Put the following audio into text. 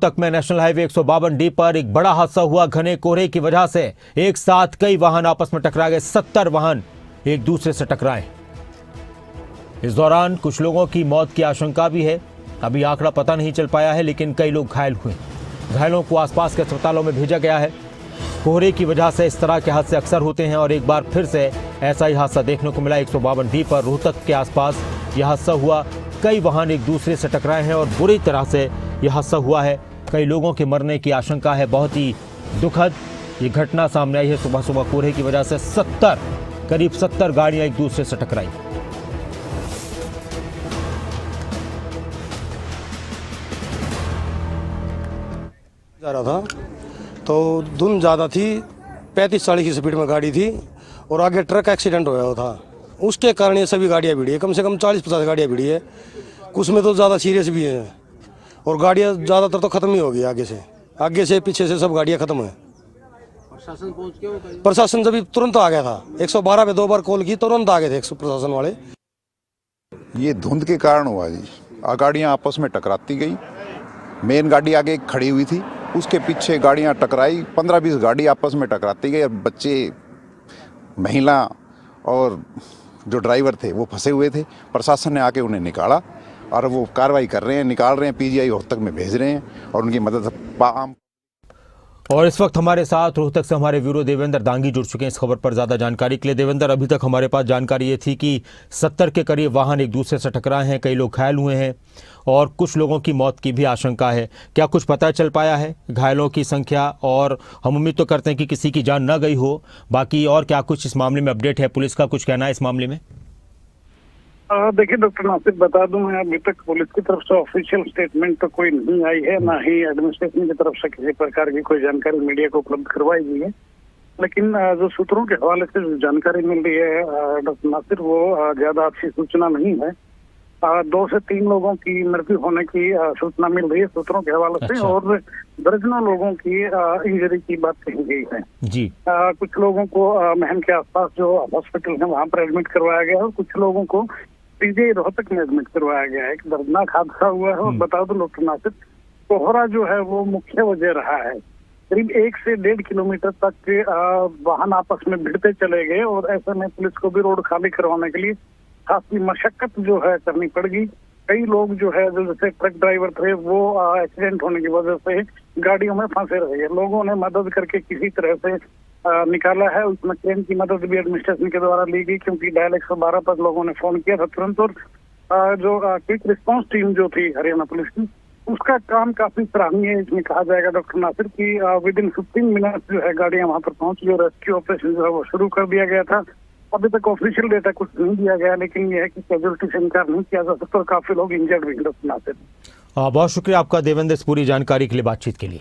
रोहतक में national highway 152D पर एक बड़ा हादसा हुआ। घने कोहरे की वजह से एक साथ कई वाहन आपस में टकरा गए। 70 वाहन एक दूसरे से टकराए। इस दौरान कुछ लोगों की मौत की आशंका भी है। अभी आंकड़ा पता नहीं चल पाया है, लेकिन कई लोग घायल हुए। घायलों को आसपास के अस्पतालों में भेजा गया है। कोहरे की वजह से इस तरह के हादसे अक्सर होते हैं और एक बार फिर से ऐसा ही हादसा देखने को मिला। 152D पर रोहतक के आसपास यह हादसा हुआ। कई वाहन एक दूसरे से टकराए हैं और बुरी तरह से यह हादसा हुआ है। कई लोगों के मरने की आशंका है। बहुत ही दुखद ये घटना सामने आई है। सुबह सुबह कोहरे की वजह से करीब 70 गाड़ियां एक दूसरे से टकराई। जा रहा था तो धुंध ज़्यादा थी, 35-40 की स्पीड में गाड़ी थी और आगे ट्रक एक्सीडेंट होया था। उसके कारण ये सभी गाड़ियाँ भिड़ी है। कम से कम 40-50 गाड़ियाँ भिड़ी है। कुछ में तो ज़्यादा सीरियस भी हैं और गाड़ियाँ ज़्यादातर तो ख़त्म ही हो गई। आगे से पीछे से सब गाड़ियाँ ख़त्म है। प्रशासन पहुंच गया? प्रशासन जब तुरंत आ गया था। 112 पे 2 बार कॉल की, तुरंत आ गए थे प्रशासन वाले। ये धुंध के कारण हुआ जी। गाड़ियाँ आपस में टकराती गई। मेन गाड़ी आगे खड़ी हुई थी, उसके पीछे गाड़ियाँ टकराई। 15-20 गाड़ी आपस में टकराती गई और बच्चे, महिला और जो ड्राइवर थे वो फंसे हुए थे। प्रशासन ने आके उन्हें निकाला और वो कार्रवाई कर रहे हैं, निकाल रहे हैं, पीजीआई रोहतक में भेज रहे हैं और उनकी मदद आम। और इस वक्त हमारे साथ रोहतक से हमारे ब्यूरो देवेंद्र दांगी जुड़ चुके हैं इस खबर पर ज़्यादा जानकारी के लिए। देवेंद्र, अभी तक हमारे पास जानकारी ये थी कि 70 के करीब वाहन एक दूसरे से टकराए हैं। कई लोग घायल हुए हैं और कुछ लोगों की मौत की भी आशंका है। क्या कुछ पता चल पाया है घायलों की संख्या? और हम उम्मीद तो करते हैं कि किसी की जान न गई हो। बाकी और क्या कुछ इस मामले में अपडेट है? पुलिस का कुछ कहना है इस मामले में? देखिए डॉक्टर नासिर, बता दूं मैं, अभी तक पुलिस की तरफ से ऑफिशियल स्टेटमेंट तो कोई नहीं आई है, ना ही एडमिनिस्ट्रेशन की तरफ से किसी प्रकार की कोई जानकारी मीडिया को उपलब्ध करवाई गई है। लेकिन जो सूत्रों के हवाले से जो जानकारी मिल रही है डॉक्टर नासिर, वो ज्यादा अच्छी सूचना नहीं है। 2 से 3 लोगों की मृत्यु होने की सूचना मिल रही है सूत्रों के हवाले से, और दर्जनों लोगों की इंजरी की बात कही गई है जी। कुछ लोगों को महम के आसपास जो हॉस्पिटल है वहां पर एडमिट करवाया गया है और कुछ लोगों को पीजीआई रोहतक में एडमिट करवाया गया है। एक दर्दनाक हादसा हुआ है और बता दो डॉक्टर नासिर, कोहरा जो है वो मुख्य वजह रहा है। करीब 1 से 1.5 किलोमीटर तक वाहन आपस में भिड़ते चले गए और ऐसे में पुलिस को भी रोड खाली करवाने के लिए काफी मशक्कत जो है करनी पड़ गई। कई लोग जो है, जो जैसे ट्रक ड्राइवर थे, वो एक्सीडेंट होने की वजह से गाड़ियों में फंसे रह गए। लोगों ने मदद करके किसी तरह से निकाला है। उसमें क्रेन की मदद भी एडमिनिस्ट्रेशन के द्वारा ली गई, क्योंकि डायल 112 पर लोगों ने फोन किया था तुरंत। और जो क्विक रिस्पांस टीम जो थी हरियाणा पुलिस की, उसका काम काफी सराहनीय है। इसमें कहा जाएगा डॉक्टर नासिर की विद इन 15 मिनट जो है गाड़ियां वहां पर पहुंची और रेस्क्यू ऑपरेशन जो है वो शुरू कर दिया गया था। अभी तक ऑफिशियल डेटा कुछ नहीं दिया गया, लेकिन यह है कि कैजुअलिटी से इनकार नहीं किया जा सकता और काफी लोग इंजर्ड भी हैं डॉक्टर नासिर। बहुत शुक्रिया आपका देवेंद्र इस पूरी जानकारी के लिए, बातचीत के लिए।